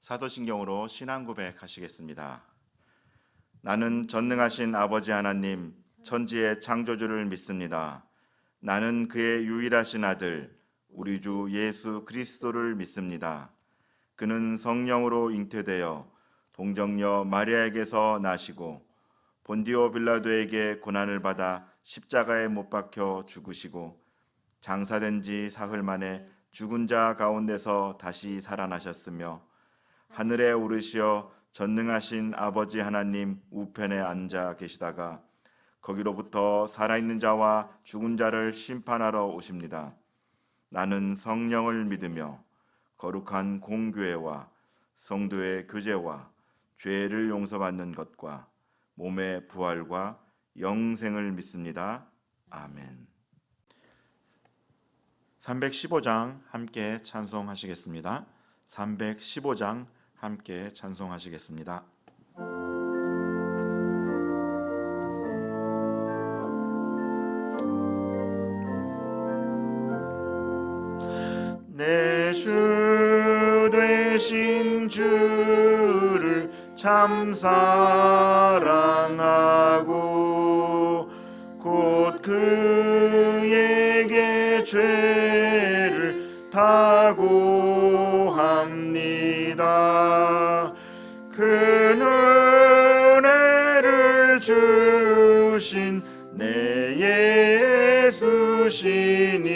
사도신경으로 신앙 고백하시겠습니다. 나는 전능하신 아버지 하나님, 천지의 창조주를 믿습니다. 나는 그의 유일하신 아들, 우리 주 예수 그리스도를 믿습니다. 그는 성령으로 잉태되어 동정녀 마리아에게서 나시고 본디오 빌라도에게 고난을 받아 십자가에 못 박혀 죽으시고 장사된 지 사흘 만에 죽은 자 가운데서 다시 살아나셨으며 하늘에 오르시어 전능하신 아버지 하나님 우편에 앉아 계시다가 거기로부터 살아있는 자와 죽은 자를 심판하러 오십니다. 나는 성령을 믿으며 거룩한 공교회와 성도의 교제와 죄를 용서받는 것과 몸의 부활과 영생을 믿습니다. 아멘. 315장 함께 찬송하시겠습니다. 315장 함께 찬송하시겠습니다. 내 주 되신 주를 참 사랑하고 곧 그에게 죄를 다고 합니다. 그 은혜를 주신 내 예수시니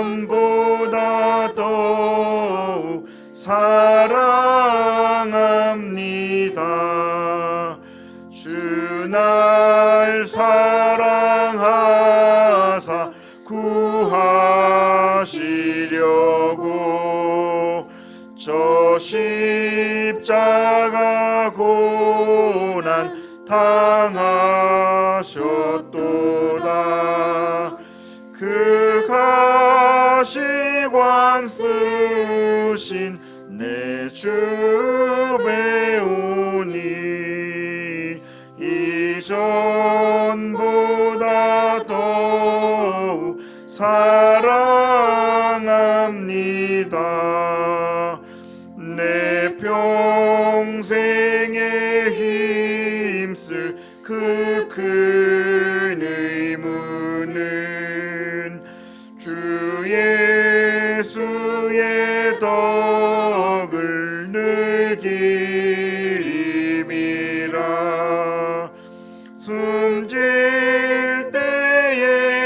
이전보다 더욱 사랑합니다. 주 날 사랑하사 구하시려고 저 십자가 고난 당하셨도다. 그 가시관 쓰신 내 주 배우니 이전보다 더욱 사랑합니다. 내 평생에 힘쓸 그 큰 의무는 주 예수의 덕을 늘 기림이라. 숨질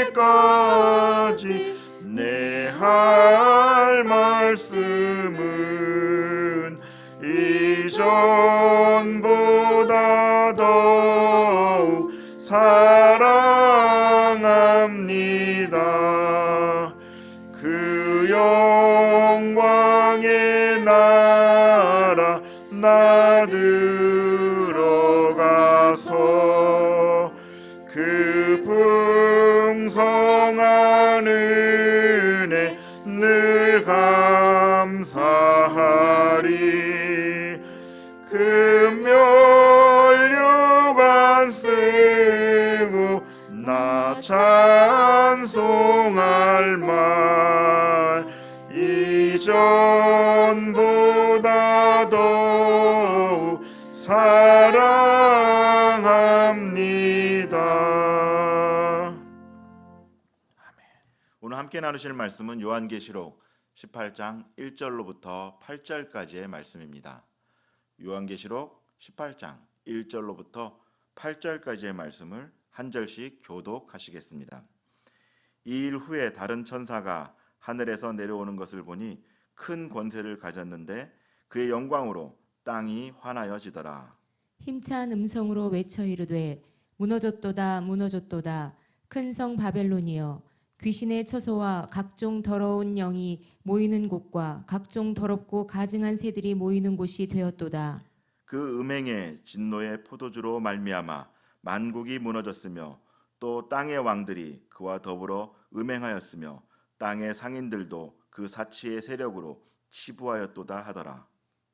때에까지 내 할 말씀은 이전보다 더욱 사랑합니다. 그 영광의 나라 나 들어가서 그 풍성한 은혜 늘 감사하리. 그 면류관 쓰고 나 찬송할 말 이전보다 더욱 사랑합니다. 오늘 함께 나누실 말씀은 요한계시록 18장 1절로부터 8절까지의 말씀입니다. 요한계시록 18장 1절로부터 8절까지의 말씀을 한 절씩 교독하시겠습니다. 이 일 후에 다른 천사가 하늘에서 내려오는 것을 보니 큰 권세를 가졌는데 그의 영광으로 땅이 환하여지더라. 힘찬 음성으로 외쳐 이르되 무너졌도다 무너졌도다 큰 성 바벨론이여 귀신의 처소와 각종 더러운 영이 모이는 곳과 각종 더럽고 가증한 새들이 모이는 곳이 되었도다. 그 음행의 진노의 포도주로 말미암아 만국이 무너졌으며 또 땅의 왕들이 그와 더불어 음행하였으며 땅의 상인들도 그 사치의 세력으로 치부하였도다 하더라.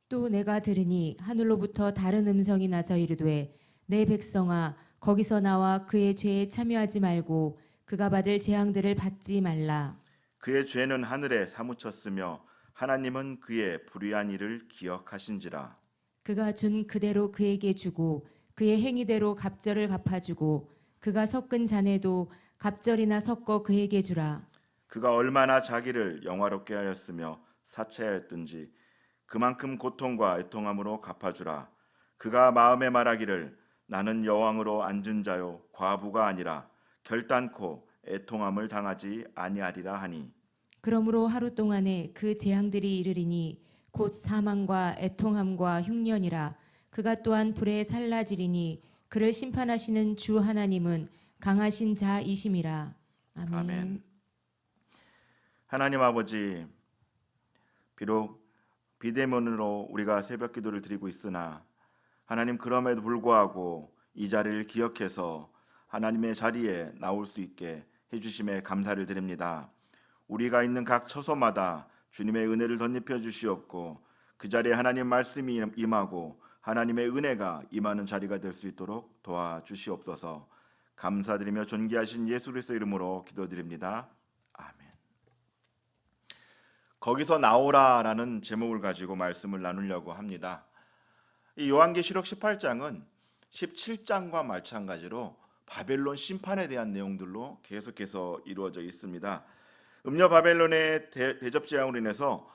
또 내가 들으니 하늘로부터 다른 음성이 나서 이르되 내 백성아 거기서 나와 그의 죄에 참여하지 말고 그가 받을 재앙들을 받지 말라. 그의 죄는 하늘에 사무쳤으며 하나님은 그의 불의한 일을 기억하신지라. 그가 준 그대로 그에게 주고 그의 행위대로 갑절을 갚아주고 그가 섞은 잔에도 갑절이나 섞어 그에게 주라. 그가 얼마나 자기를 영화롭게 하였으며 사체하였든지 그만큼 고통과 애통함으로 갚아주라. 그가 마음에 말하기를 나는 여왕으로 앉은 자요 과부가 아니라 결단코 애통함을 당하지 아니하리라 하니. 그러므로 하루 동안에 그 재앙들이 이르리니 곧 사망과 애통함과 흉년이라. 그가 또한 불에 살라지리니 그를 심판하시는 주 하나님은 강하신 자이심이라. 아멘. 아멘. 하나님 아버지, 비록 비대면으로 우리가 새벽 기도를 드리고 있으나 하나님 그럼에도 불구하고 이 자리를 기억해서 하나님의 자리에 나올 수 있게 해주심에 감사를 드립니다. 우리가 있는 각 처소마다 주님의 은혜를 덧입혀 주시옵고 그 자리에 하나님 말씀이 임하고 하나님의 은혜가 임하는 자리가 될 수 있도록 도와주시옵소서. 감사드리며 존귀하신 예수 그리스도 이름으로 기도드립니다. 아멘. 거기서 나오라라는 제목을 가지고 말씀을 나누려고 합니다. 이 요한계시록 18장은 17장과 마찬가지로 바벨론 심판에 대한 내용들로 계속해서 이루어져 있습니다. 음녀 바벨론의 대접 재앙으로 인해서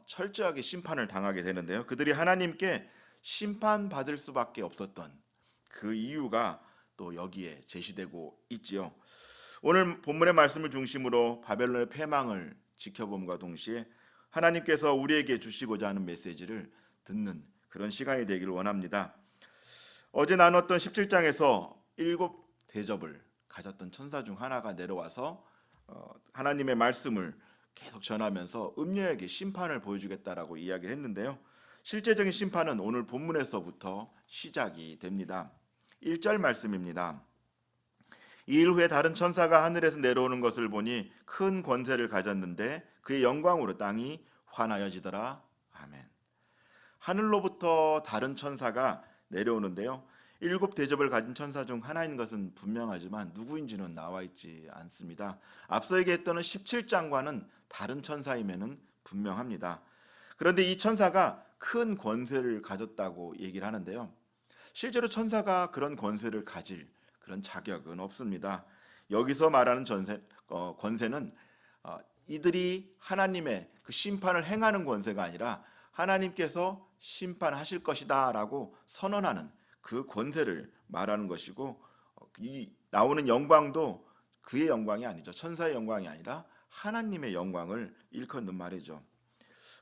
철저하게 심판을 당하게 되는데요. 그들이 하나님께 심판받을 수밖에 없었던 그 이유가 또 여기에 제시되고 있지요. 오늘 본문의 말씀을 중심으로 바벨론의 패망을 지켜봄과 동시에 하나님께서 우리에게 주시고자 하는 메시지를 듣는 그런 시간이 되기를 원합니다. 어제 나눴던 17장에서 7 대접을 가졌던 천사 중 하나가 내려와서 하나님의 말씀을 계속 전하면서 음녀에게 심판을 보여주겠다라고 이야기를 했는데요. 실제적인 심판은 오늘 본문에서부터 시작이 됩니다. 1절 말씀입니다. 이일 후에 다른 천사가 하늘에서 내려오는 것을 보니 큰 권세를 가졌는데 그의 영광으로 땅이 환하여지더라. 아멘. 하늘로부터 다른 천사가 내려오는데요. 7 대접을 가진 천사 중 하나인 것은 분명하지만 누구인지는 나와 있지 않습니다. 앞서 얘기했던 17장과는 다른 천사임에는 분명합니다. 그런데 이 천사가 큰 권세를 가졌다고 얘기를 하는데요. 실제로 천사가 그런 권세를 가질 그런 자격은 없습니다. 여기서 말하는 권세는 이들이 하나님의 그 심판을 행하는 권세가 아니라 하나님께서 심판하실 것이다 라고 선언하는 그 권세를 말하는 것이고, 이 나오는 영광도 그의 영광이 아니죠. 천사의 영광이 아니라 하나님의 영광을 일컫는 말이죠.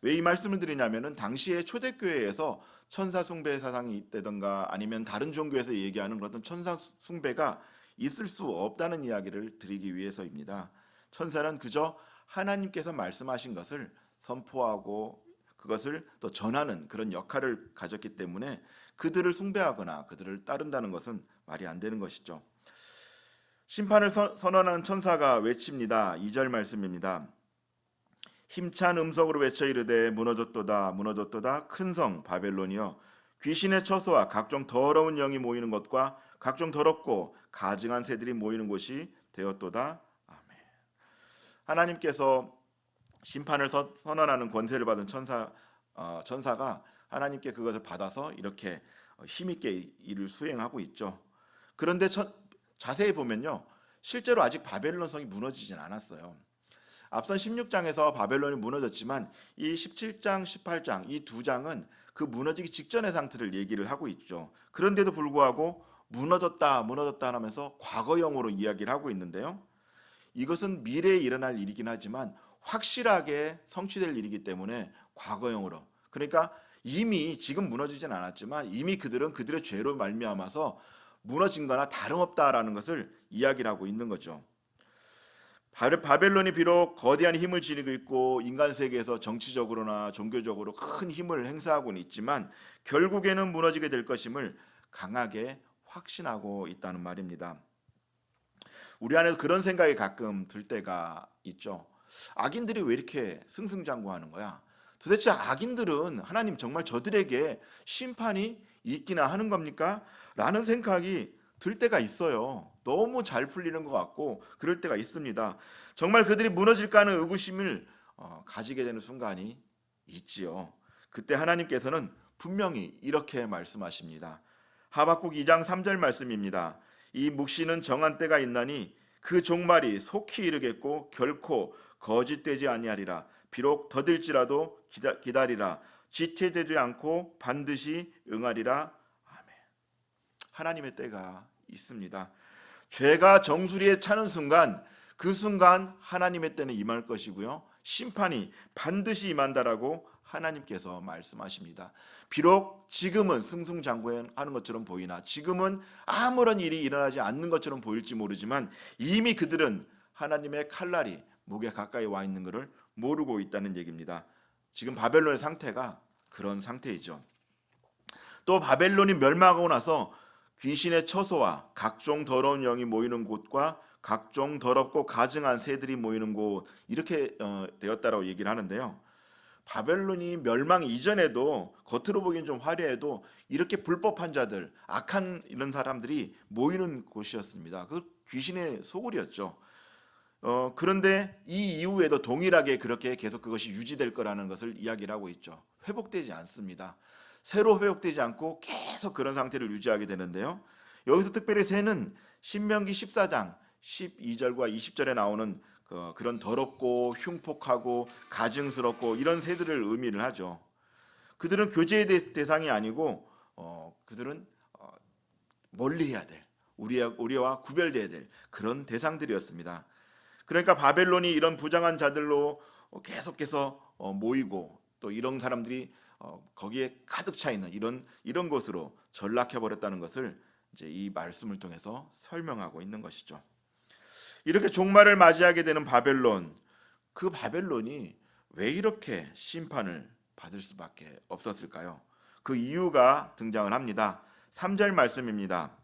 왜 이 말씀을 드리냐면은 당시에 초대교회에서 천사 숭배 사상이 있다던가 아니면 다른 종교에서 얘기하는 그런 천사 숭배가 있을 수 없다는 이야기를 드리기 위해서입니다. 천사는 그저 하나님께서 말씀하신 것을 선포하고 그것을 또 전하는 그런 역할을 가졌기 때문에 그들을 숭배하거나 그들을 따른다는 것은 말이 안 되는 것이죠. 심판을 선언하는 천사가 외칩니다. 2절 말씀입니다. 힘찬 음성으로 외쳐 이르되 무너졌도다 무너졌도다 큰 성 바벨론이여 귀신의 처소와 각종 더러운 영이 모이는 것과 각종 더럽고 가증한 새들이 모이는 곳이 되었도다. 아멘. 하나님께서 심판을 선언하는 권세를 받은 천사가 하나님께 그것을 받아서 이렇게 힘있게 일을 수행하고 있죠. 그런데 자세히 보면요, 실제로 아직 바벨론 성이 무너지진 않았어요. 앞선 16장에서 바벨론이 무너졌지만 이 17장, 18장 이 두 장은 그 무너지기 직전의 상태를 얘기를 하고 있죠. 그런데도 불구하고 무너졌다 하면서 과거형으로 이야기를 하고 있는데요. 이것은 미래에 일어날 일이긴 하지만 확실하게 성취될 일이기 때문에 과거형으로, 그러니까 이미 지금 무너지진 않았지만 이미 그들은 그들의 죄로 말미암아서 무너진 거나 다름없다라는 것을 이야기를 하고 있는 거죠. 바벨론이 비록 거대한 힘을 지니고 있고 인간 세계에서 정치적으로나 종교적으로 큰 힘을 행사하고는 있지만 결국에는 무너지게 될 것임을 강하게 확신하고 있다는 말입니다. 우리 안에서 그런 생각이 가끔 들 때가 있죠. 악인들이 왜 이렇게 승승장구하는 거야? 도대체 악인들은 하나님 정말 저들에게 심판이 있기나 하는 겁니까? 라는 생각이 들 때가 있어요. 너무 잘 풀리는 것 같고 그럴 때가 있습니다. 정말 그들이 무너질까 하는 의구심을 가지게 되는 순간이 있지요. 그때 하나님께서는 분명히 이렇게 말씀하십니다. 하박국 2장 3절 말씀입니다. 이 묵시는 정한 때가 있나니 그 종말이 속히 이르겠고 결코 거짓되지 아니하리라. 비록 더딜지라도 기다리라. 지체되지 않고 반드시 응하리라. 아멘. 하나님의 때가 있습니다. 죄가 정수리에 차는 순간, 그 순간 하나님의 때는 임할 것이고요, 심판이 반드시 임한다라고 하나님께서 말씀하십니다. 비록 지금은 승승장구하는 것처럼 보이나, 지금은 아무런 일이 일어나지 않는 것처럼 보일지 모르지만, 이미 그들은 하나님의 칼날이 목에 가까이 와 있는 것을 모르고 있다는 얘기입니다. 지금 바벨론의 상태가 그런 상태이죠. 또 바벨론이 멸망하고 나서 귀신의 처소와 각종 더러운 영이 모이는 곳과 각종 더럽고 가증한 새들이 모이는 곳, 이렇게 되었다라고 얘기를 하는데요. 바벨론이 멸망 이전에도 겉으로 보기엔 좀 화려해도 이렇게 불법한 자들, 악한 이런 사람들이 모이는 곳이었습니다. 그 귀신의 소굴이었죠. 그런데 이 이후에도 동일하게 그렇게 계속 그것이 유지될 거라는 것을 이야기를 하고 있죠. 회복되지 않습니다. 새로 회복되지 않고 계속 그런 상태를 유지하게 되는데요. 여기서 특별히 새는 신명기 14장 12절과 20절에 나오는 그런 더럽고 흉폭하고 가증스럽고 이런 새들을 의미를 하죠. 그들은 교제의 대상이 아니고 그들은 멀리해야 될, 우리와 구별돼야 될 그런 대상들이었습니다. 그러니까 바벨론이 이런 부정한 자들로 계속해서 모이고, 또 이런 사람들이 거기에 가득 차 있는 이런 곳으로 전락해 버렸다는 것을 이제 이 말씀을 통해서 설명하고 있는 것이죠. 이렇게 종말을 맞이하게 되는 바벨론, 그 바벨론이 왜 이렇게 심판을 받을 수밖에 없었을까요? 그 이유가 등장을 합니다. 3절 말씀입니다.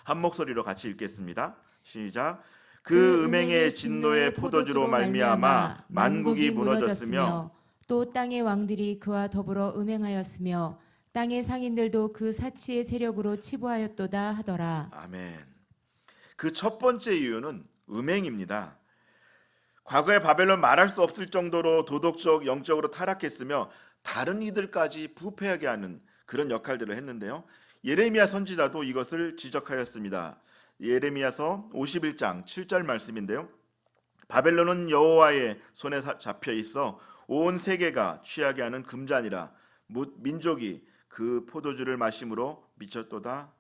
한 목소리로 같이 읽겠습니다. 시작. 그 음행의 진노의 포도주로 말미암아 만국이 무너졌으며 또 땅의 왕들이 그와 더불어 음행하였으며 땅의 상인들도 그 사치의 세력으로 치부하였도다 하더라. 아멘. 그 첫 번째 이유는 음행입니다. 과거에 바벨론 말할 수 없을 정도로 도덕적, 영적으로 타락했으며 다른 이들까지 부패하게 하는 그런 역할들을 했는데요. 예레미야 선지자도 이것을 지적하였습니다. 예레미야서 51장 7절 말씀인데요. 바벨론은 여호와의 손에 잡혀 있어 온 세계가 취하게 하는 금잔이라 민족이 그 포도주를 마심으로 미쳤도다.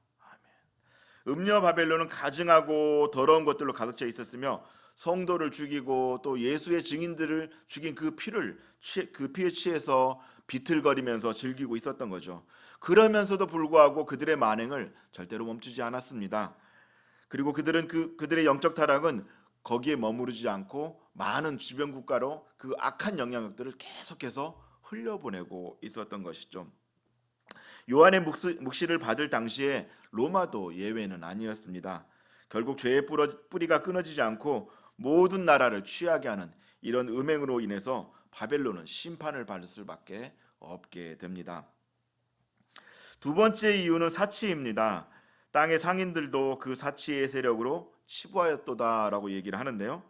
음녀 바벨론은 가증하고 더러운 것들로 가득 차 있었으며 성도를 죽이고 또 예수의 증인들을 죽인 그 피에 취해서 비틀거리면서 즐기고 있었던 거죠. 그러면서도 불구하고 그들의 만행을 절대로 멈추지 않았습니다. 그리고 그들의 영적 타락은 거기에 머무르지 않고 많은 주변 국가로 그 악한 영향력들을 계속해서 흘려보내고 있었던 것이죠. 요한의 묵시를 받을 당시에 로마도 예외는 아니었습니다. 결국 죄의 뿌리가 끊어지지 않고 모든 나라를 취하게 하는 이런 음행으로 인해서 바벨론은 심판을 받을 수밖에 없게 됩니다. 두 번째 이유는 사치입니다. 땅의 상인들도 그 사치의 세력으로 치부하였도다라고 얘기를 하는데요.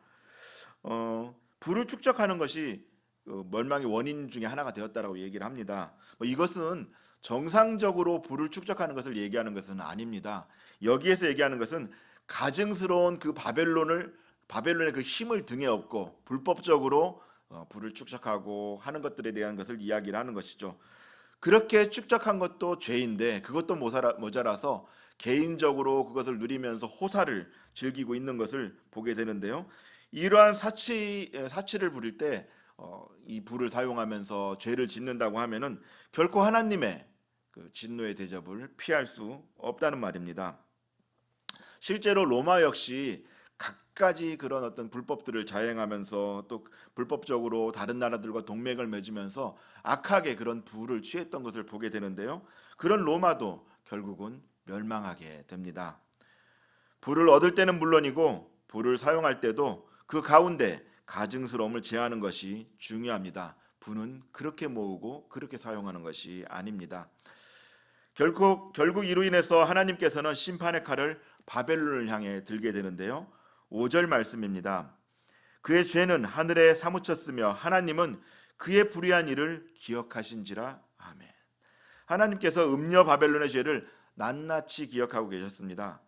부를 축적하는 것이 멸망의 원인 중에 하나가 되었다라고 얘기를 합니다. 이것은 정상적으로 부를 축적하는 것을 얘기하는 것은 아닙니다. 여기에서 얘기하는 것은 가증스러운 그 바벨론의 그 힘을 등에 업고 불법적으로 부를 축적하고 하는 것들에 대한 것을 이야기를 하는 것이죠. 그렇게 축적한 것도 죄인데 그것도 모자라서 개인적으로 그것을 누리면서 호사를 즐기고 있는 것을 보게 되는데요. 이러한 사치를 부릴 때 이 불을 사용하면서 죄를 짓는다고 하면은 결코 하나님의 그 진노의 대접을 피할 수 없다는 말입니다. 실제로 로마 역시 갖가지 그런 어떤 불법들을 자행하면서 또 불법적으로 다른 나라들과 동맹을 맺으면서 악하게 그런 부를 취했던 것을 보게 되는데요. 그런 로마도 결국은 멸망하게 됩니다. 부를 얻을 때는 물론이고 부를 사용할 때도 그 가운데 가증스러움을 제하는 것이 중요합니다. 부는 그렇게 모으고 그렇게 사용하는 것이 아닙니다. 결국 이로 인해서 하나님께서는 심판의 칼을 바벨론을 향해 들게 되는데요. 5절 말씀입니다. 그의 죄는 하늘에 사무쳤으며 하나님은 그의 불의한 일을 기억하신지라. 아멘. 하나님께서 음녀 바벨론의 죄를 낱낱이 기억하고 계셨습니다.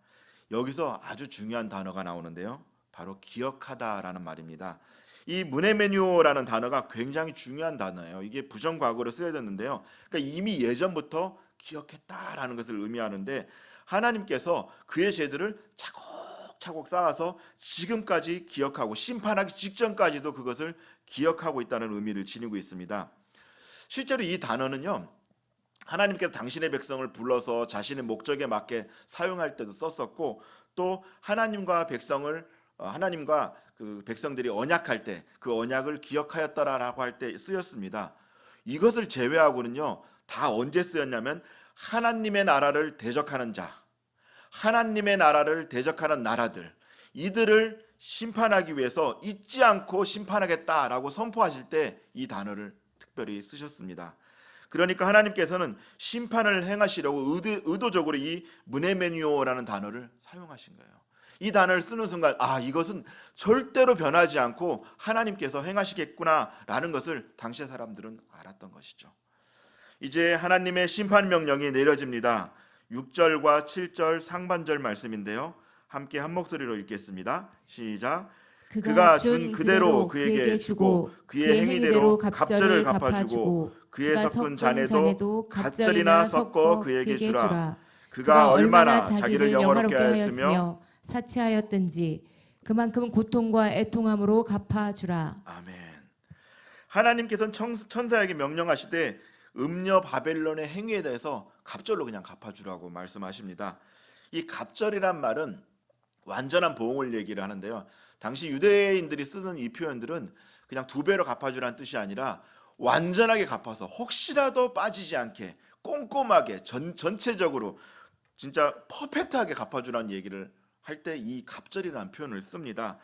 여기서 아주 중요한 단어가 나오는데요. 바로 기억하다라는 말입니다. 이 무네메뉴라는 단어가 굉장히 중요한 단어예요. 이게 부정과거로 쓰여졌는데요. 그러니까 이미 예전부터 기억했다라는 것을 의미하는데 하나님께서 그의 죄들을 차곡차곡 쌓아서 지금까지 기억하고 심판하기 직전까지도 그것을 기억하고 있다는 의미를 지니고 있습니다. 실제로 이 단어는요. 하나님께서 당신의 백성을 불러서 자신의 목적에 맞게 사용할 때도 썼었고 또 하나님과 그 백성들이 언약할 때 그 언약을 기억하였다라고 할 때 쓰였습니다. 이것을 제외하고는요. 다 언제 쓰였냐면 하나님의 나라를 대적하는 자, 하나님의 나라를 대적하는 나라들, 이들을 심판하기 위해서 잊지 않고 심판하겠다라고 선포하실 때 이 단어를 특별히 쓰셨습니다. 그러니까 하나님께서는 심판을 행하시려고 의도적으로 이 무네메뉴오라는 단어를 사용하신 거예요. 이 단어를 쓰는 순간 이것은 절대로 변하지 않고 하나님께서 행하시겠구나라는 것을 당시의 사람들은 알았던 것이죠. 이제 하나님의 심판 명령이 내려집니다. 6절과 7절 상반절 말씀인데요. 함께 한 목소리로 읽겠습니다. 시작. 그가 준 그대로 그에게 주고 그의 행위대로 갑절을 갚아주고 그의 섞은 잔에도 갑절이나 섞어 그에게 주라. 그가 얼마나 자기를 영화롭게 하였으며 사치하였든지 그만큼 고통과 애통함으로 갚아주라. 아멘. 하나님께서는 천사에게 명령하시되 음녀 바벨론의 행위에 대해서 갑절로 그냥 갚아주라고 말씀하십니다. 이 갑절이란 말은 완전한 보응을 얘기를 하는데요. 당시 유대인들이 쓰는 이 표현들은 그냥 2배로 갚아주라는 뜻이 아니라 완전하게 갚아서 혹시라도 빠지지 않게 꼼꼼하게 전체적으로 진짜 퍼펙트하게 갚아주라는 얘기를 할 때 이 갑절이라는 표현을 씁니다.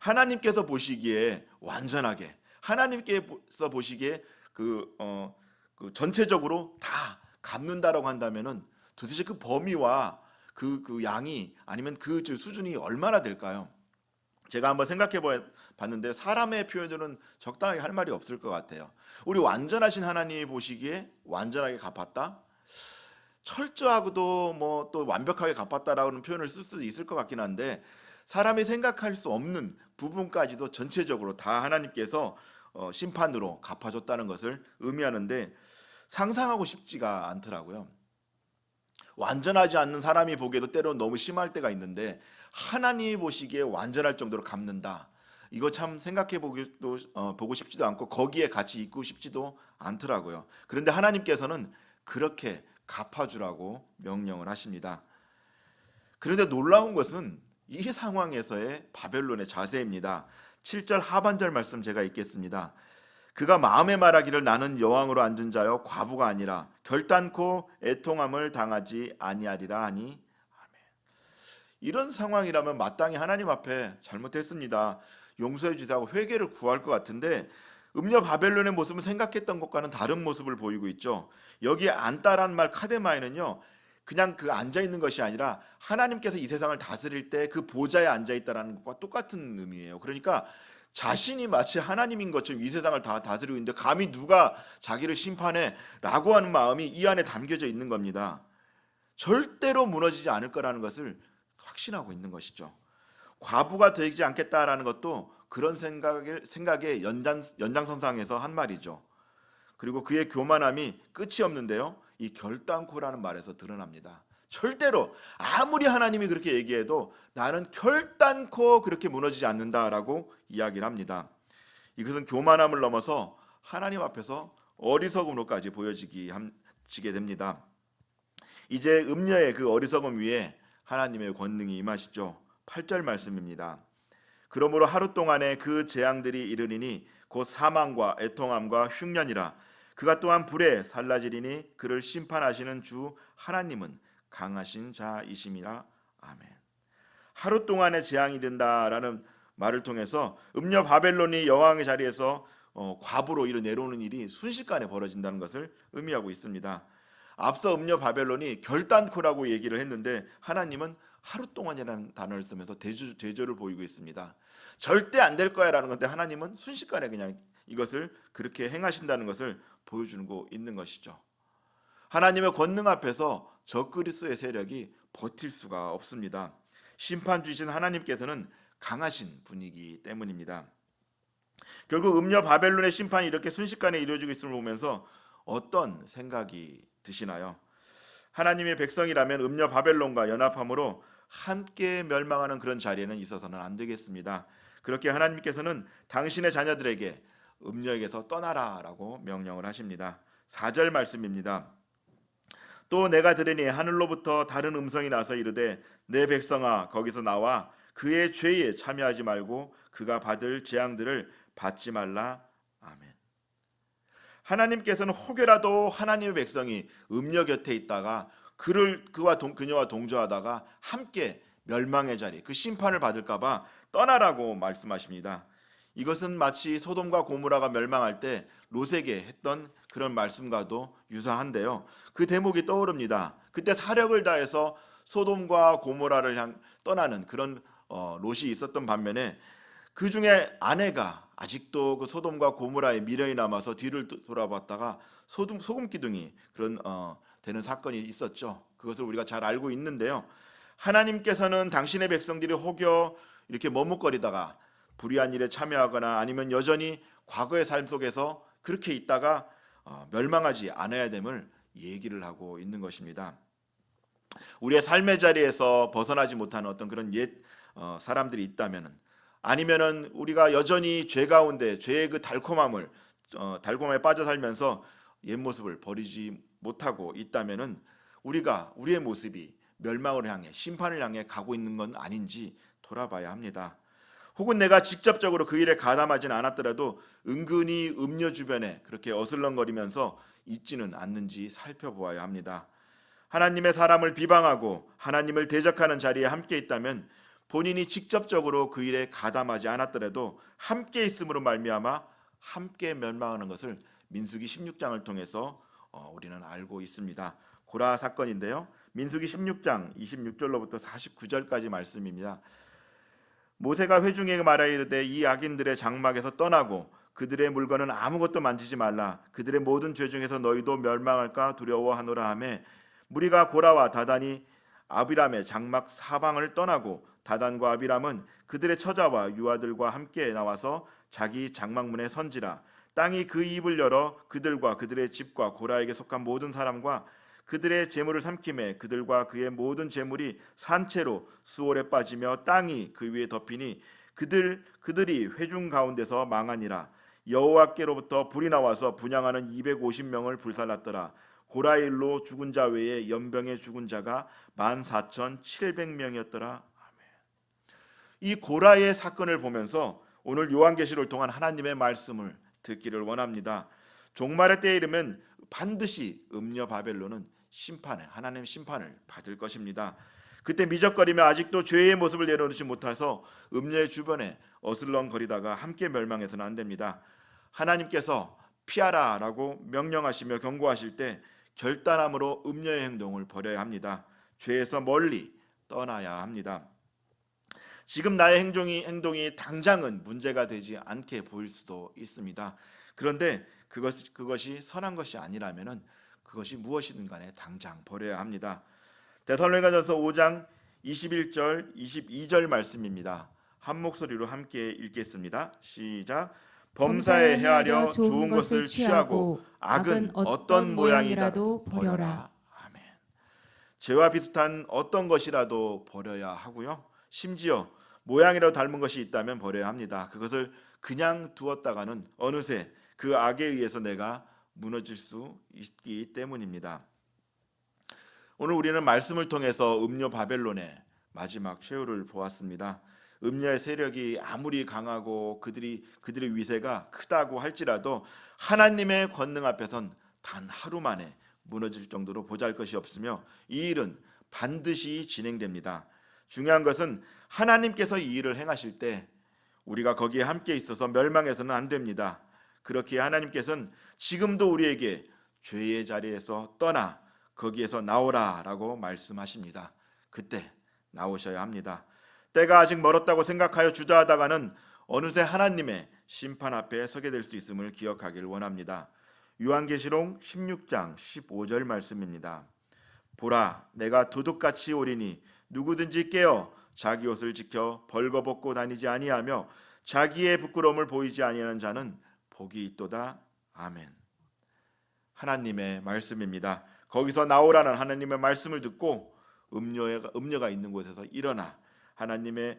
하나님께서 보시기에 완전하게, 하나님께서 보시기에 그 전체적으로 다 갚는다라고 한다면은 도대체 그 범위와 그 양이 아니면 그 수준이 얼마나 될까요? 제가 한번 생각해 봤는데 사람의 표현들은 적당하게 할 말이 없을 것 같아요. 우리 완전하신 하나님이 보시기에 완전하게 갚았다? 철저하고도 뭐 또 완벽하게 갚았다라는 표현을 쓸 수도 있을 것 같긴 한데 사람이 생각할 수 없는 부분까지도 전체적으로 다 하나님께서 심판으로 갚아줬다는 것을 의미하는데 상상하고 싶지가 않더라고요. 완전하지 않는 사람이 보기에도 때로는 너무 심할 때가 있는데 하나님이 보시기에 완전할 정도로 갚는다. 이거 참 생각해 보고 싶지도 않고 거기에 같이 있고 싶지도 않더라고요. 그런데 하나님께서는 그렇게 갚아주라고 명령을 하십니다. 그런데 놀라운 것은 이 상황에서의 바벨론의 자세입니다. 7절 하반절 말씀 제가 읽겠습니다. 그가 마음에 말하기를 나는 여왕으로 앉은 자여 과부가 아니라 결단코 애통함을 당하지 아니하리라 하니. 아멘. 이런 상황이라면 마땅히 하나님 앞에 잘못했습니다. 용서해 주시고 회개를 구할 것 같은데 음녀 바벨론의 모습은 생각했던 것과는 다른 모습을 보이고 있죠. 여기에 앉다라는 말 카데마에는요. 그냥 그 앉아 있는 것이 아니라 하나님께서 이 세상을 다스릴 때 그 보좌에 앉아 있다라는 것과 똑같은 의미예요. 그러니까 자신이 마치 하나님인 것처럼 이 세상을 다 다스리고 있는데 감히 누가 자기를 심판해 라고 하는 마음이 이 안에 담겨져 있는 겁니다. 절대로 무너지지 않을 거라는 것을 확신하고 있는 것이죠. 과부가 되지 않겠다라는 것도 그런 생각의 연장선상에서 한 말이죠. 그리고 그의 교만함이 끝이 없는데요. 이 결단코라는 말에서 드러납니다. 절대로 아무리 하나님이 그렇게 얘기해도 나는 결단코 그렇게 무너지지 않는다라고 이야기를 합니다. 이것은 교만함을 넘어서 하나님 앞에서 어리석음으로까지 보여지게 됩니다. 이제 음녀의 그 어리석음 위에 하나님의 권능이 임하시죠. 8절 말씀입니다. 그러므로 하루 동안에 그 재앙들이 이르리니 곧 사망과 애통함과 흉년이라. 그가 또한 불에 살라지리니 그를 심판하시는 주 하나님은 강하신 자이심이라. 아멘. 하루 동안의 재앙이 된다라는 말을 통해서 음녀 바벨론이 여왕의 자리에서 과부로 내려오는 일이 순식간에 벌어진다는 것을 의미하고 있습니다. 앞서 음녀 바벨론이 결단코라고 얘기를 했는데 하나님은 하루 동안이라는 단어를 쓰면서 대조를 보이고 있습니다. 절대 안 될 거야라는 건데 하나님은 순식간에 그냥 이것을 그렇게 행하신다는 것을 보여주고 있는 것이죠. 하나님의 권능 앞에서 적그리스도의 세력이 버틸 수가 없습니다. 심판 주신 하나님께서는 강하신 분이기 때문입니다. 결국 음녀 바벨론의 심판이 이렇게 순식간에 이루어지고 있음을 보면서 어떤 생각이 드시나요? 하나님의 백성이라면 음녀 바벨론과 연합함으로 함께 멸망하는 그런 자리에는 있어서는 안 되겠습니다. 그렇게 하나님께서는 당신의 자녀들에게 음녀에게서 떠나라라고 명령을 하십니다. 4절 말씀입니다. 또 내가 들으니 하늘로부터 다른 음성이 나서 이르되 내 백성아 거기서 나와 그의 죄에 참여하지 말고 그가 받을 재앙들을 받지 말라. 아멘. 하나님께서는 혹여라도 하나님의 백성이 음녀 곁에 있다가 그녀와 동조하다가 함께 멸망의 자리, 그 심판을 받을까봐 떠나라고 말씀하십니다. 이것은 마치 소돔과 고모라가 멸망할 때 롯에게 했던 그런 말씀과도 유사한데요. 그 대목이 떠오릅니다. 그때 사력을 다해서 소돔과 고모라를 떠나는 그런 롯이 있었던 반면에 그 중에 아내가 아직도 그 소돔과 고모라의 미련이 남아서 뒤를 돌아봤다가 소금 기둥이 그런 되는 사건이 있었죠. 그것을 우리가 잘 알고 있는데요. 하나님께서는 당신의 백성들이 혹여 이렇게 머뭇거리다가 불의한 일에 참여하거나 아니면 여전히 과거의 삶 속에서 그렇게 있다가 멸망하지 않아야 됨을 얘기를 하고 있는 것입니다. 우리의 삶의 자리에서 벗어나지 못하는 어떤 그런 옛 사람들이 있다면, 아니면은 우리가 여전히 죄 가운데 죄의 그 달콤함에 빠져 살면서 옛 모습을 버리지 못하고 있다면은 우리의 모습이 멸망을 향해 심판을 향해 가고 있는 건 아닌지 돌아봐야 합니다. 혹은 내가 직접적으로 그 일에 가담하진 않았더라도 은근히 음료 주변에 그렇게 어슬렁거리면서 있지는 않는지 살펴보아야 합니다. 하나님의 사람을 비방하고 하나님을 대적하는 자리에 함께 있다면 본인이 직접적으로 그 일에 가담하지 않았더라도 함께 있음으로 말미암아 함께 멸망하는 것을 민수기 16장을 통해서 우리는 알고 있습니다. 고라 사건인데요. 민수기 16장 26절로부터 49절까지 말씀입니다. 모세가 회중에게 말하여 이르되 이 악인들의 장막에서 떠나고 그들의 물건은 아무것도 만지지 말라. 그들의 모든 죄 중에서 너희도 멸망할까 두려워하노라 하매 무리가 고라와 다단이 아비람의 장막 사방을 떠나고 다단과 아비람은 그들의 처자와 유아들과 함께 나와서 자기 장막문에 선지라. 땅이 그 입을 열어 그들과 그들의 집과 고라에게 속한 모든 사람과 그들의 재물을 삼키매 그들과 그의 모든 재물이 산채로 수월에 빠지며 땅이 그 위에 덮이니 그들이 회중 가운데서 망하니라. 여호와께로부터 불이 나와서 분향하는 250명을 불살랐더라. 고라의 일로 죽은 자 외에 연병에 죽은 자가 14,700명이었더라. 이 고라의 사건을 보면서 오늘 요한계시를 통한 하나님의 말씀을 듣기를 원합니다. 종말의 때에 이르면 반드시 음녀 바벨론은 하나님 심판을 받을 것입니다. 그때 미적거리며 아직도 죄의 모습을 내려놓지 못해서 음녀의 주변에 어슬렁거리다가 함께 멸망해서는 안 됩니다. 하나님께서 피하라라고 명령하시며 경고하실 때 결단함으로 음녀의 행동을 버려야 합니다. 죄에서 멀리 떠나야 합니다. 지금 나의 행동이 당장은 문제가 되지 않게 보일 수도 있습니다. 그런데 그것이 선한 것이 아니라면은 그것이 무엇이든 간에 당장 버려야 합니다. 데살로니가전서 5장 21절 22절 말씀입니다. 한 목소리로 함께 읽겠습니다. 시작. 범사에 헤아려 좋은 것을 취하고 악은 어떤 모양이라도 버려라. 아멘. 죄와 비슷한 어떤 것이라도 버려야 하고요. 심지어 모양이라도 닮은 것이 있다면 버려야 합니다. 그것을 그냥 두었다가는 어느새 그 악에 의해서 내가 무너질 수 있기 때문입니다. 오늘 우리는 말씀을 통해서 음녀 바벨론의 마지막 최후를 보았습니다. 음녀의 세력이 아무리 강하고 그들의 위세가 크다고 할지라도 하나님의 권능 앞에선 단 하루 만에 무너질 정도로 보잘것이 없으며 이 일은 반드시 진행됩니다. 중요한 것은 하나님께서 이 일을 행하실 때 우리가 거기에 함께 있어서 멸망해서는 안 됩니다. 그렇게 하나님께서는 지금도 우리에게 죄의 자리에서 떠나 거기에서 나오라라고 말씀하십니다. 그때 나오셔야 합니다. 때가 아직 멀었다고 생각하여 주저하다가는 어느새 하나님의 심판 앞에 서게 될 수 있음을 기억하길 원합니다. 요한계시록 16장 15절 말씀입니다. 보라, 내가 도둑같이 오리니 누구든지 깨어 자기 옷을 지켜 벌거벗고 다니지 아니하며 자기의 부끄러움을 보이지 아니하는 자는 복이 있도다. 아멘. 하나님의 말씀입니다. 거기서 나오라는 하나님의 말씀을 듣고 음녀가 있는 곳에서 일어나 하나님의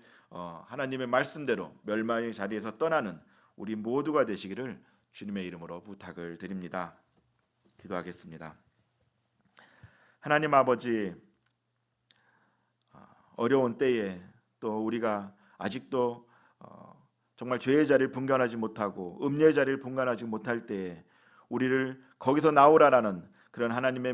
말씀대로 멸망의 자리에서 떠나는 우리 모두가 되시기를 주님의 이름으로 부탁을 드립니다. 기도하겠습니다. 하나님 아버지, 어려운 때에 또 우리가 아직도 정말 죄의 자리를 분간하지 못하고 음녀의 자리를 분간하지 못할 때에 우리를 거기서 나오라라는 그런 하나님의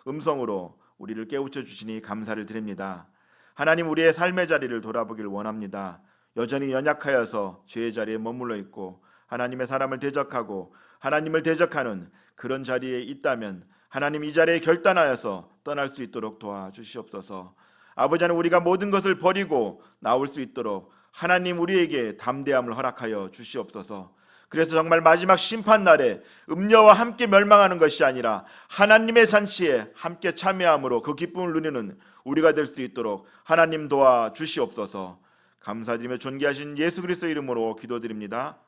음성으로 우리를 깨우쳐 주시니 감사를 드립니다. 하나님, 우리의 삶의 자리를 돌아보길 원합니다. 여전히 연약하여서 죄의 자리에 머물러 있고 하나님의 사람을 대적하고 하나님을 대적하는 그런 자리에 있다면 하나님, 이 자리에 결단하여서 떠날 수 있도록 도와주시옵소서. 아버지 하나님, 우리가 모든 것을 버리고 나올 수 있도록 하나님 우리에게 담대함을 허락하여 주시옵소서. 그래서 정말 마지막 심판날에 음녀와 함께 멸망하는 것이 아니라 하나님의 잔치에 함께 참여함으로 그 기쁨을 누리는 우리가 될 수 있도록 하나님 도와주시옵소서. 감사드리며 존귀하신 예수 그리스도 이름으로 기도드립니다.